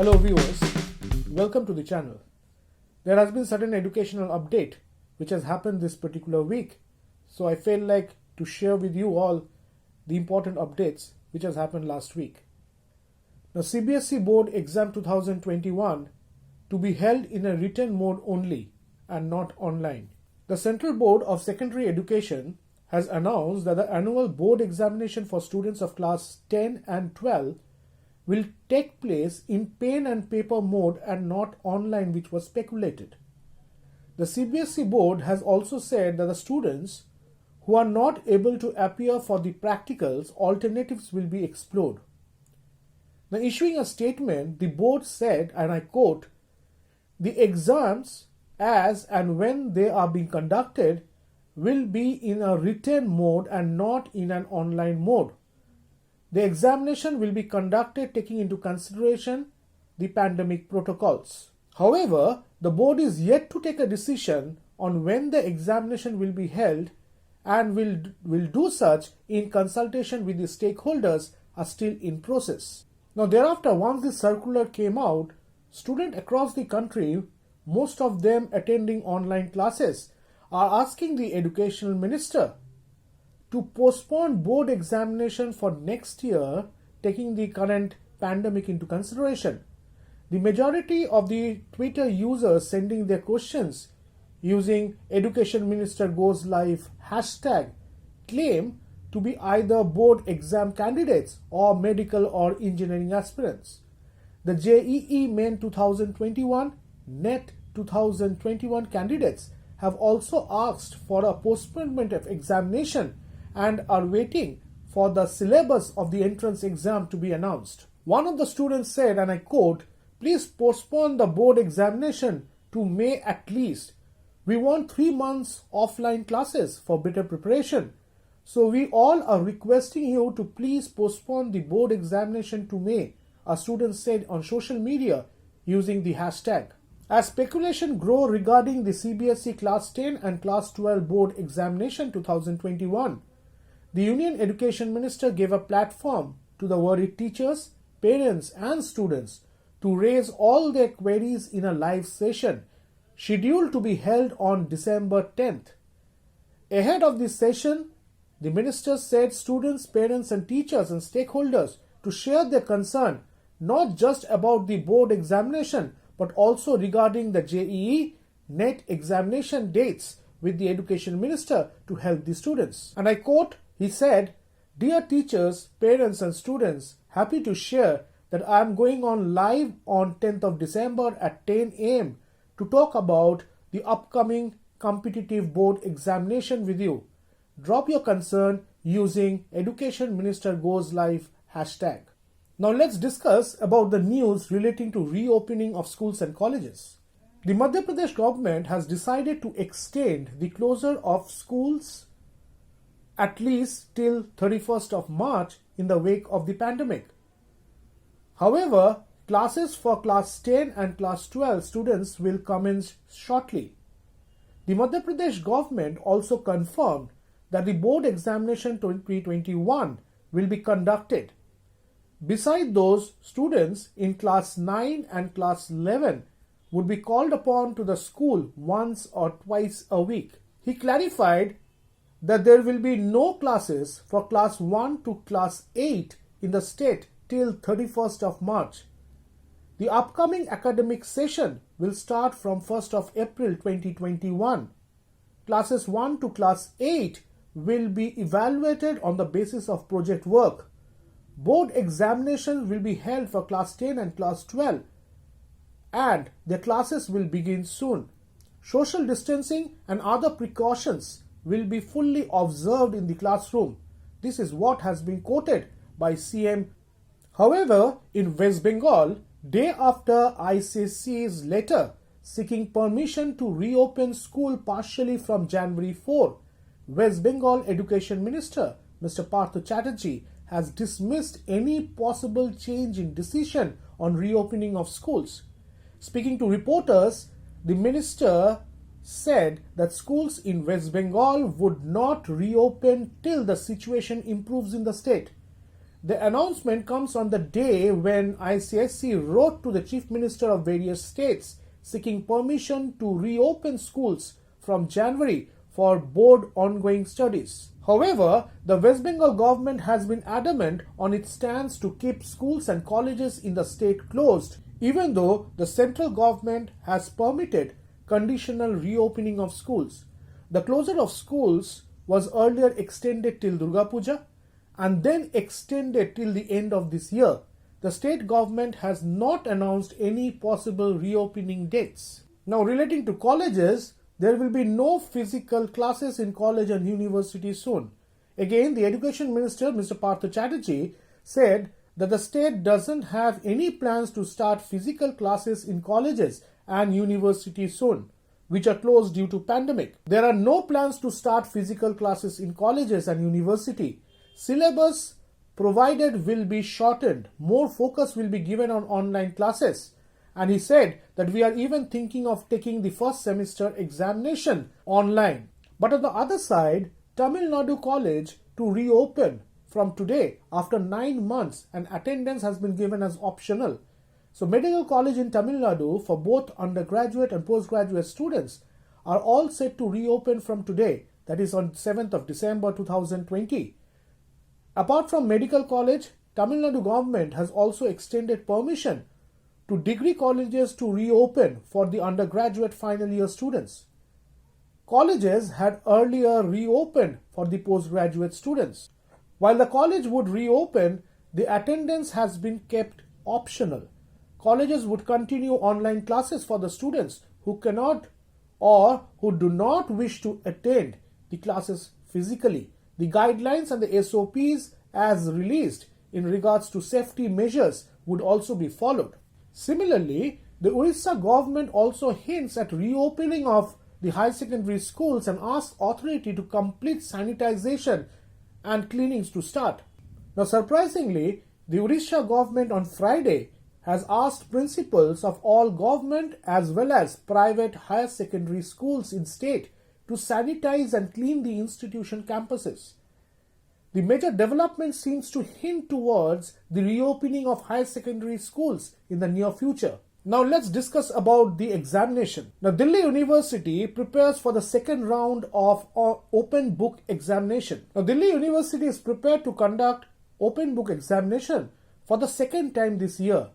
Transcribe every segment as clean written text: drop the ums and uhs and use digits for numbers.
Hello viewers, welcome to the channel. There has been certain educational update which has happened this particular week. So I feel like to share with you all the important updates which has happened last week. Now CBSE Board Exam 2021 to be held in a written mode only and not online. The Central Board of Secondary Education has announced that the annual board examination for students of class 10 and 12 will take place in pen and paper mode and not online, which was speculated. The CBSE board has also said that the students who are not able to appear for the practicals, alternatives will be explored. Now, issuing a statement, the board said, and I quote, "The exams as and when they are being conducted will be in a written mode and not in an online mode. The examination will be conducted taking into consideration the pandemic protocols." However, the board is yet to take a decision on when the examination will be held and will do such in consultation with the stakeholders are still in process. Now thereafter, once the circular came out, students across the country, most of them attending online classes, are asking the educational minister to postpone board examination for next year, taking the current pandemic into consideration. The majority of the Twitter users sending their questions using Education Minister Goes Live hashtag claim to be either board exam candidates or medical or engineering aspirants. The JEE Main 2021, NET 2021 candidates have also asked for a postponement of examination and are waiting for the syllabus of the entrance exam to be announced. One of the students said, and I quote, "Please postpone the board examination to May at least. We want 3 months offline classes for better preparation. So we all are requesting you to please postpone the board examination to May," a student said on social media using the hashtag. As speculation grow regarding the CBSE Class 10 and Class 12 Board Examination 2021, the Union Education Minister gave a platform to the worried teachers, parents and students to raise all their queries in a live session scheduled to be held on December 10th. Ahead of this session, the minister said students, parents and teachers and stakeholders to share their concern not just about the board examination but also regarding the JEE NET examination dates with the education minister to help the students. And I quote, he said, "Dear teachers, parents and students, happy to share that I am going on live on 10th of December at 10 a.m. to talk about the upcoming competitive board examination with you. Drop your concern using Education Minister Goes Live hashtag." Now let's discuss about the news relating to reopening of schools and colleges. The Madhya Pradesh government has decided to extend the closure of schools at least till 31st of March in the wake of the pandemic. However, classes for class 10 and class 12 students will commence shortly. The Madhya Pradesh government also confirmed that the board examination 2021 will be conducted. Besides those, students in class 9 and class 11 would be called upon to the school once or twice a week. He clarified that there will be no classes for class 1 to class 8 in the state till 31st of March. The upcoming academic session will start from 1st of April 2021. Classes 1 to class 8 will be evaluated on the basis of project work. Board examinations will be held for class 10 and class 12 and the classes will begin soon. Social distancing and other precautions will be fully observed in the classroom. This is what has been quoted by CM. However, in West Bengal, day after ICC's letter seeking permission to reopen school partially from January 4, West Bengal Education Minister Mr. Partha Chatterjee has dismissed any possible change in decision on reopening of schools. Speaking to reporters, the minister said that schools in West Bengal would not reopen till the situation improves in the state. The announcement comes on the day when ICSE wrote to the Chief Minister of various states seeking permission to reopen schools from January for board ongoing studies. However, the West Bengal government has been adamant on its stance to keep schools and colleges in the state closed, even though the central government has permitted conditional reopening of schools. The closure of schools was earlier extended till Durga Puja and then extended till the end of this year. The state government has not announced any possible reopening dates. Now, relating to colleges, there will be no physical classes in college and university soon. Again, the Education Minister, Mr. Partha Chatterjee, said that the state doesn't have any plans to start physical classes in colleges and universities soon, which are closed due to pandemic. There are no plans to start physical classes in colleges and university. Syllabus provided will be shortened. More focus will be given on online classes. And he said that we are even thinking of taking the first semester examination online. But on the other side, Tamil Nadu College to reopen from today after 9 months, and attendance has been given as optional. So Medical College in Tamil Nadu for both undergraduate and postgraduate students are all set to reopen from today, that is on 7th of December 2020. Apart from Medical College, Tamil Nadu government has also extended permission to degree colleges to reopen for the undergraduate final year students. Colleges had earlier reopened for the postgraduate students. While the college would reopen, the attendance has been kept optional. Colleges would continue online classes for the students who cannot or who do not wish to attend the classes physically. The guidelines and the SOPs as released in regards to safety measures would also be followed. Similarly, the Orissa government also hints at reopening of the high secondary schools and asks authority to complete sanitization and cleanings to start. Now, surprisingly, the Orissa government on Friday has asked principals of all government as well as private higher secondary schools in state to sanitize and clean the institution campuses. The major development seems to hint towards the reopening of higher secondary schools in the near future. Now let's discuss about the examination. Now Delhi University prepares for the second round of open book examination. Now Delhi University is prepared to conduct open book examination for the second time this year.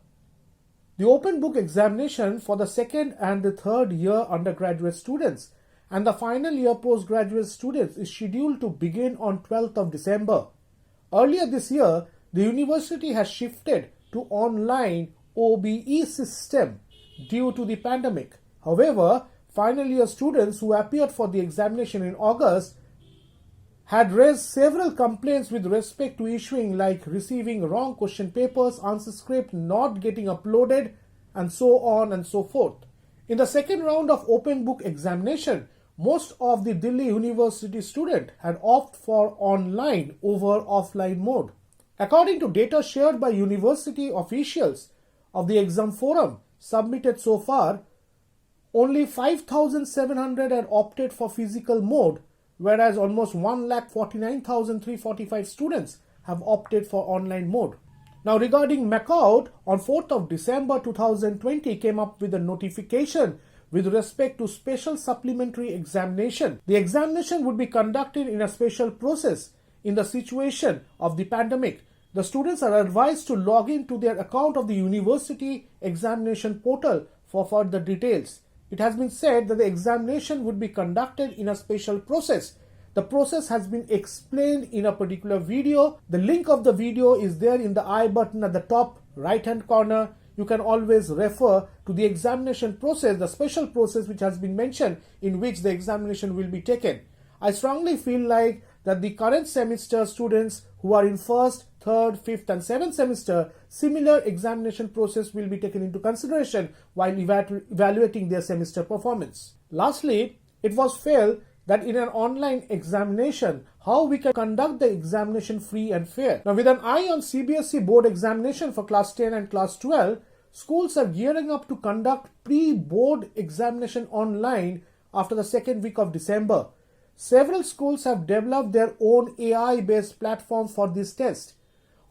The open book examination for the second and the third year undergraduate students and the final year postgraduate students is scheduled to begin on 12th of December. Earlier this year, the university has shifted to online OBE system due to the pandemic. However, final year students who appeared for the examination in August had raised several complaints with respect to issuing, like receiving wrong question papers, answer script not getting uploaded, and so on and so forth. In the second round of open book examination, most of the Delhi University students had opted for online over offline mode. According to data shared by university officials of the exam forum submitted so far, only 5,700 had opted for physical mode, whereas almost 1,49,345 students have opted for online mode. Now regarding MAKAUT, on 4th of December 2020 came up with a notification with respect to special supplementary examination. The examination would be conducted in a special process in the situation of the pandemic. The students are advised to log in to their account of the university examination portal for further details. It has been said that the examination would be conducted in a special process. The process has been explained in a particular video. The link of the video is there in the I button at the top right hand corner. You can always refer to the examination process, the special process which has been mentioned in which the examination will be taken. I strongly feel like that the current semester students who are in first, third, fifth and seventh semester, similar examination process will be taken into consideration while evaluating their semester performance. Lastly, it was felt that in an online examination, how we can conduct the examination free and fair. Now with an eye on CBSE board examination for class 10 and class 12, schools are gearing up to conduct pre-board examination online after the second week of December. Several schools have developed their own AI-based platforms for this test.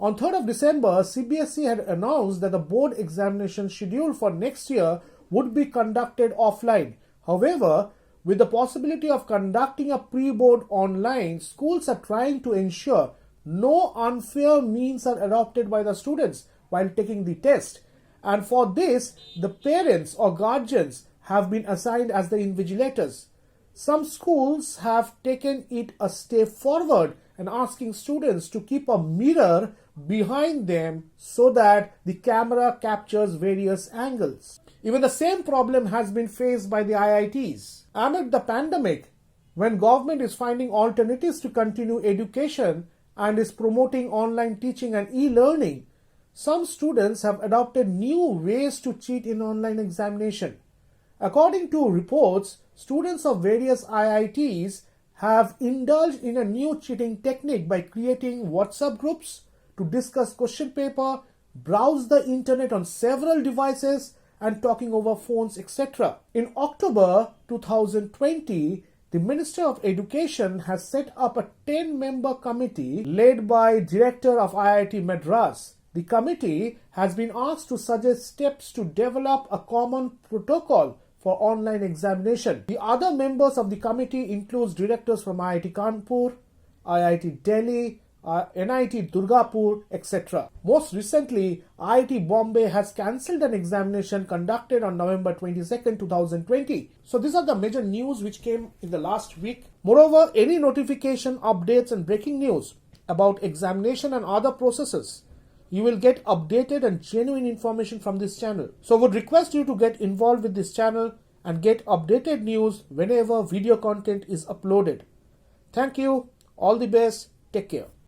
On 3rd of December, CBSE had announced that the board examination schedule for next year would be conducted offline. However, with the possibility of conducting a pre-board online, schools are trying to ensure no unfair means are adopted by the students while taking the test. And for this, the parents or guardians have been assigned as the invigilators. Some schools have taken it a step forward and asking students to keep a mirror behind them so that the camera captures various angles. Even the same problem has been faced by the IITs. Amid the pandemic, when government is finding alternatives to continue education and is promoting online teaching and e-learning, some students have adopted new ways to cheat in online examination. According to reports, students of various IITs have indulged in a new cheating technique by creating WhatsApp groups to discuss question paper, browse the internet on several devices, and talking over phones, etc. In October 2020, the Minister of Education has set up a 10-member committee led by Director of IIT Madras. The committee has been asked to suggest steps to develop a common protocol for online examination. The other members of the committee includes directors from IIT Kanpur, IIT Delhi, NIT Durgapur, etc. Most recently, IIT Bombay has cancelled an examination conducted on November 22nd, 2020. So these are the major news which came in the last week. Moreover, any notification, updates and breaking news about examination and other processes, you will get updated and genuine information from this channel. So I would request you to get involved with this channel and get updated news whenever video content is uploaded. Thank you. All the best. Take care.